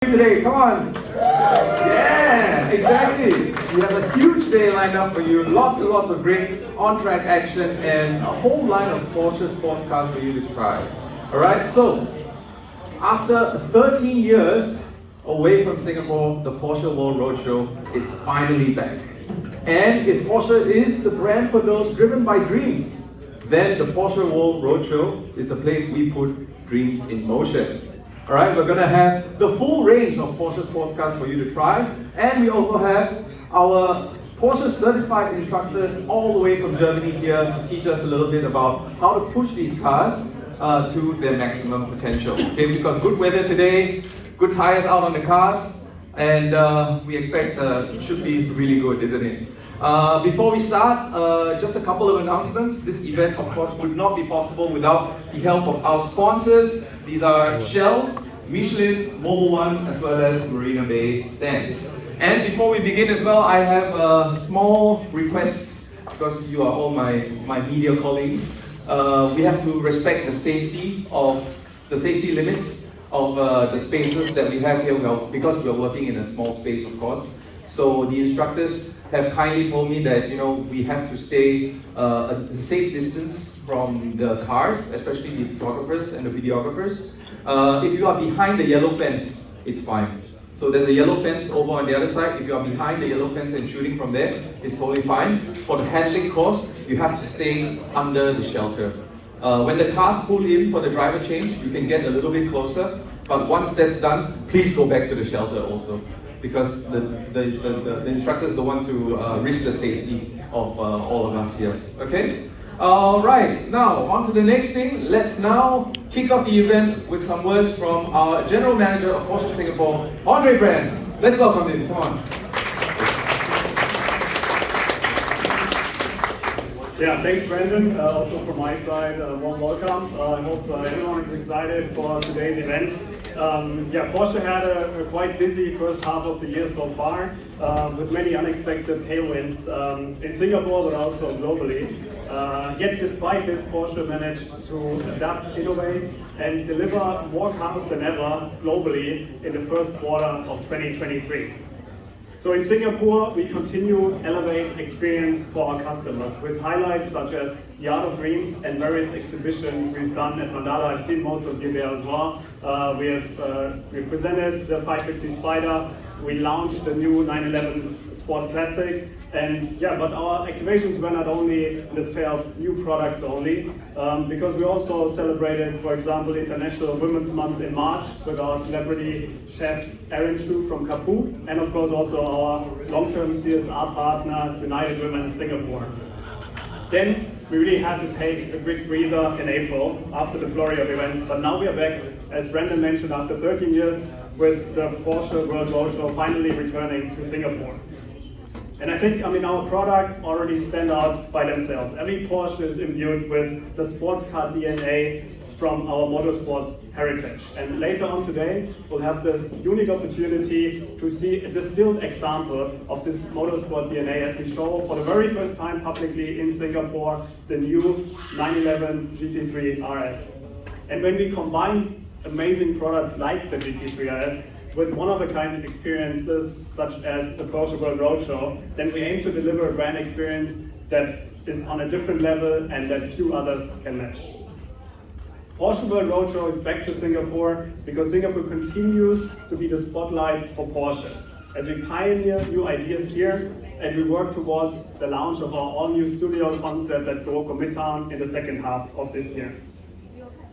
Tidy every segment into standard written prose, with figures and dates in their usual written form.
Today, come on! Yeah, exactly. We have a huge day lined up for you. Lots and lots of great on-track action and a whole line of Porsche sports cars for you to try. Alright, so after 13 years away from Singapore, the Porsche World Roadshow is finally back. And if Porsche is the brand for those driven by dreams, then the Porsche World Roadshow is the place we put dreams in motion. Alright, we're going to have the full range of Porsche sports cars for you to try, and we also have our Porsche certified instructors all the way from Germany here to teach us a little bit about how to push these cars to their maximum potential. Okay, we've got good weather today, good tires out on the cars, and we expect it should be really good, isn't it? Before we start, just a couple of announcements. This event, of course, would not be possible without the help of our sponsors. These are Shell, Michelin, Mobil 1, as well as Marina Bay Sands. And before we begin as well, I have small requests, because you are all my media colleagues. We have to respect the safety limits of the spaces that we have here, because we are working in a small space, of course. So the instructors have kindly told me that we have to stay a safe distance from the cars, especially the photographers and the videographers. If you are behind the yellow fence, it's fine. So there's a yellow fence over on the other side. If you are behind the yellow fence and shooting from there, it's totally fine. For the handling course, you have to stay under the shelter. When the cars pull in for the driver change, you can get a little bit closer. But once that's done, please go back to the shelter also, because the instructors don't want to risk the safety of all of us here. Okay? Alright, now on to the next thing. Let's now kick off the event with some words from our General Manager of Porsche Singapore, Andre Brand. Let's welcome him, come on. Yeah, thanks Brandon. Also from my side, warm welcome. I hope everyone is excited for today's event. Porsche had a quite busy first half of the year so far, with many unexpected tailwinds in Singapore, but also globally. Yet despite this, Porsche managed to adapt, innovate, and deliver more cars than ever globally in the first quarter of 2023. So in Singapore, we continue to elevate experience for our customers with highlights such as the Art of Dreams and various exhibitions we've done at Mandala. I've seen most of you there as well. We've presented the 550 Spider. We launched the new 911 Sport Classic. But our activations were not only in this fair of new products only, because we also celebrated, for example, International Women's Month in March with our celebrity chef Experince from Kapu, and of course also our long-term CSR partner, United Women Singapore. Then we really had to take a quick breather in April after the flurry of events, but now we are back, as Brandon mentioned, after 13 years with the Porsche World Roadshow finally returning to Singapore. And I think, our products already stand out by themselves. Every Porsche is imbued with the sports car DNA from our motorsports heritage. And later on today, we'll have this unique opportunity to see a distilled example of this motorsport DNA as we show for the very first time publicly in Singapore the new 911 GT3 RS. And when we combine amazing products like the GT3 RS with one-of-a-kind experiences such as the Porsche World Roadshow, then we aim to deliver a brand experience that is on a different level and that few others can match. Porsche World Roadshow is back to Singapore because Singapore continues to be the spotlight for Porsche, as we pioneer new ideas here and we work towards the launch of our all-new studio concept at Goroka Midtown in the second half of this year.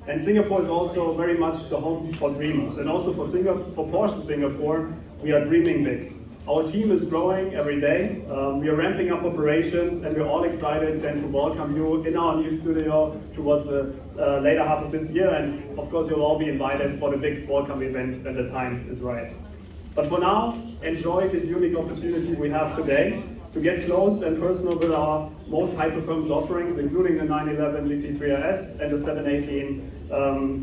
And Singapore is also very much the home for dreamers. And also for Porsche Singapore, we are dreaming big. Our team is growing every day. We are ramping up operations, and we're all excited then to welcome you in our new studio towards the later half of this year. And of course, you'll all be invited for the big welcome event when the time is right. But for now, enjoy this unique opportunity we have today to get close and personal with our most high-performance offerings, including the 911 GT3 RS and the 718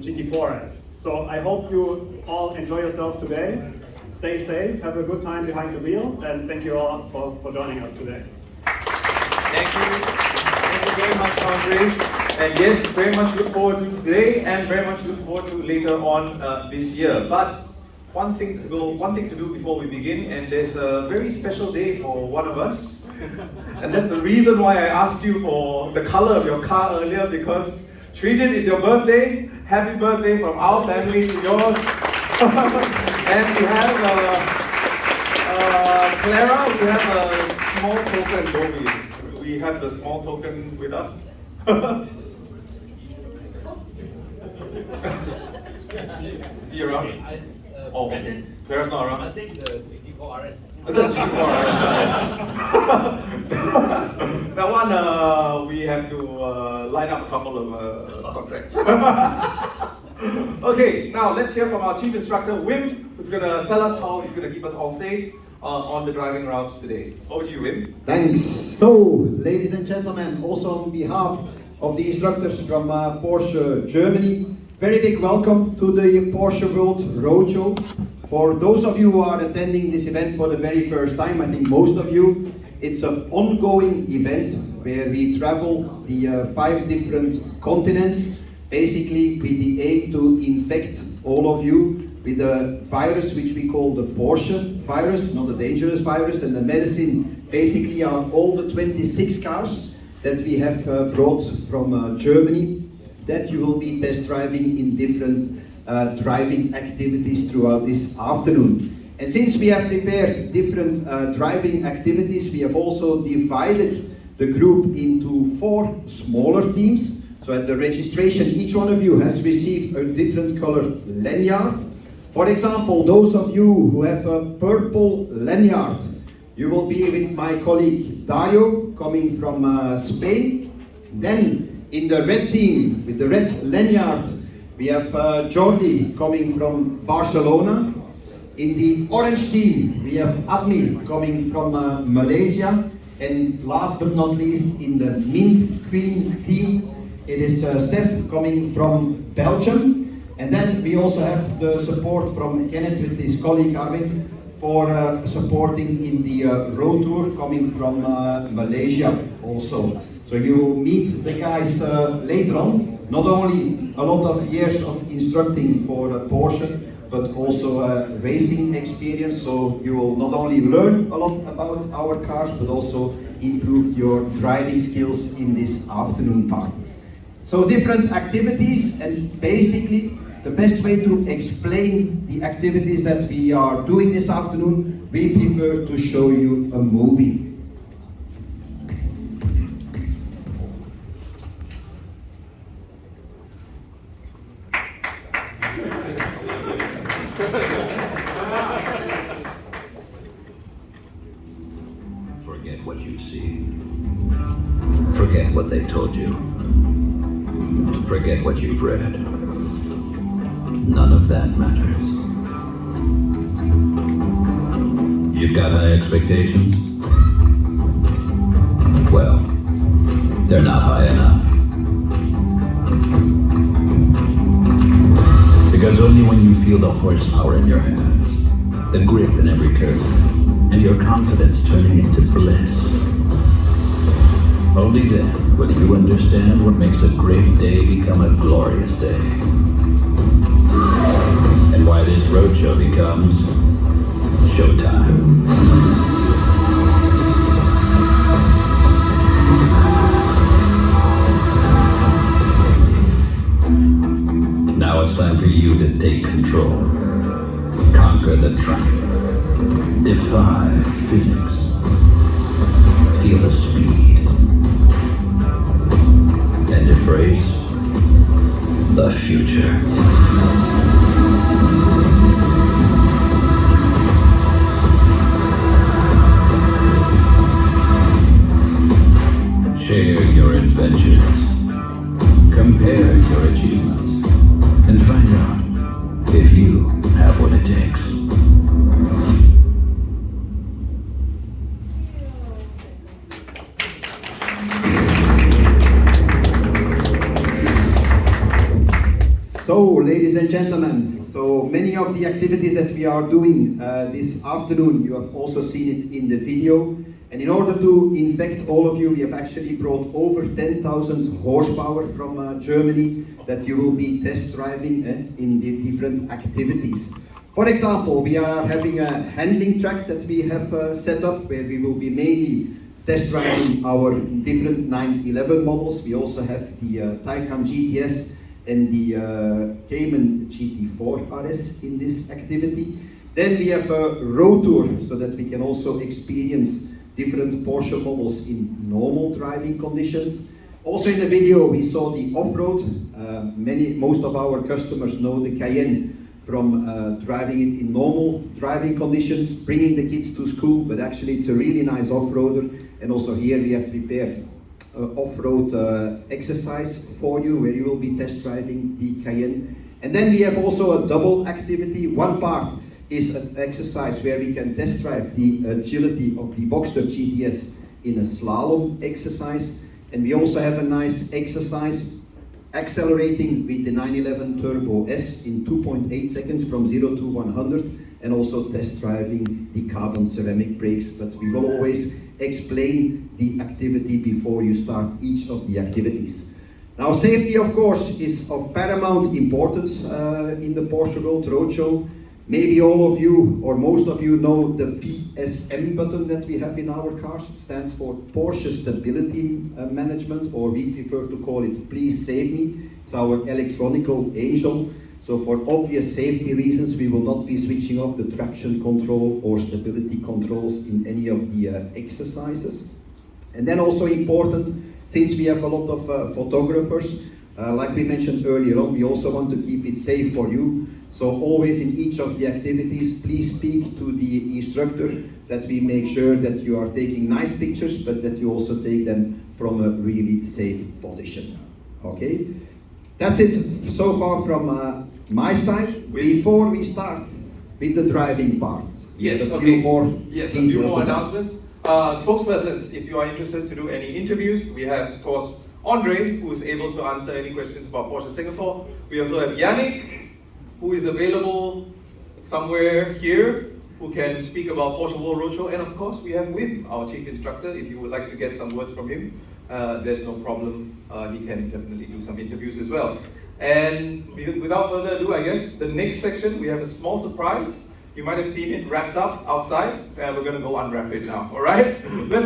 GT4 RS. So I hope you all enjoy yourselves today. Stay safe, have a good time behind the wheel, and thank you all for joining us today. Thank you very much, Andre. And yes, very much look forward to today and very much look forward to later on this year. But one thing to do before we begin, and there's a very special day for one of us. And that's the reason why I asked you for the color of your car earlier, because Srijit, it's your birthday. Happy birthday from our family to yours. And we have Clara, we have a small token, don't we? We have the small token with us. Is he around? Oh, okay. Clara's not around? I think the GT3 RS. That one, we have to line up a couple of contracts. Okay, now let's hear from our chief instructor, Wim, who's going to tell us how he's going to keep us all safe on the driving routes today. Over to you, Wim. Thanks. So, ladies and gentlemen, also on behalf of the instructors from Porsche Germany, very big welcome to the Porsche World Roadshow. For those of you who are attending this event for the very first time, I think most of you, it's an ongoing event where we travel the 5 different continents, basically with the aim to infect all of you with a virus which we call the Porsche virus, not a dangerous virus, and the medicine basically are all the 26 cars that we have brought from Germany that you will be test driving in different driving activities throughout this afternoon. And since we have prepared different driving activities, we have also divided the group into 4 smaller teams. So at the registration, each one of you has received a different colored lanyard. For example, those of you who have a purple lanyard, you will be with my colleague Dario, coming from Spain. Then in the red team, with the red lanyard, we have Jordi coming from Barcelona. In the orange team, we have Admi coming from Malaysia. And last but not least, in the mint green team, it is Steph coming from Belgium. And then we also have the support from Kenneth with his colleague Arvin for supporting in the road tour coming from Malaysia also. So you will meet the guys later on. Not only a lot of years of instructing for Porsche, but also racing experience. So you will not only learn a lot about our cars, but also improve your driving skills in this afternoon part. So different activities, and basically the best way to explain the activities that we are doing this afternoon, we prefer to show you a movie. Forget what you see. Forget what they told you. Forget what you've read. None of that matters. You've got high expectations? Well, they're not high enough. Because only when you feel the horsepower in your hands, the grip in every curve, and your confidence turning into bliss, only then will you understand what makes a great day become a glorious day. And why this roadshow becomes showtime. Now it's time for you to take control. Conquer the track. Defy physics. Feel the speed. And embrace the future. Share your adventures. Compare your achievements. And find out if you have what it takes. So, ladies and gentlemen, so many of the activities that we are doing this afternoon, you have also seen it in the video. And in order to infect all of you, we have actually brought over 10,000 horsepower from Germany that you will be test driving in the different activities. For example, we are having a handling track that we have set up where we will be mainly test driving our different 911 models. We also have the Taycan GTS and the Cayman GT3 RS in this activity. Then we have a road tour so that we can also experience different Porsche models in normal driving conditions. Also in the video we saw the off-road. Most of our customers know the Cayenne from driving it in normal driving conditions, bringing the kids to school, but actually it's a really nice off-roader. And also here we have prepared off-road exercise for you where you will be test driving the Cayenne. And then we have also a double activity. One part is an exercise where we can test drive the agility of the Boxster GTS in a slalom exercise. And we also have a nice exercise accelerating with the 911 Turbo S in 2.8 seconds from 0 to 100, and also test driving the carbon ceramic brakes. But we will always explain the activity before you start each of the activities. Now, safety, of course, is of paramount importance in the Porsche World Roadshow. Maybe all of you, or most of you, know the PSM button that we have in our cars. It stands for Porsche Stability Management, or we prefer to call it Please Save Me. It's our electronical angel. So for obvious safety reasons, we will not be switching off the traction control or stability controls in any of the exercises. And then also important, since we have a lot of photographers, like we mentioned earlier on, we also want to keep it safe for you. So always in each of the activities, please speak to the instructor that we make sure that you are taking nice pictures, but that you also take them from a really safe position. Okay? That's it so far from my side. Before we start with the driving part. Yes, a okay. few more Yes, a few more details. announcements. Spokespersons, if you are interested to do any interviews, we have, of course, Andre, who is able to answer any questions about Porsche Singapore. We also have Yannick, who is available somewhere here, who can speak about Porsche World Roadshow. And of course, we have Wim, our chief instructor. If you would like to get some words from him, there's no problem. He can definitely do some interviews as well. And without further ado, I guess, the next section, we have a small surprise. You might have seen it wrapped up outside, and we're going to go unwrap it now, all right? Let's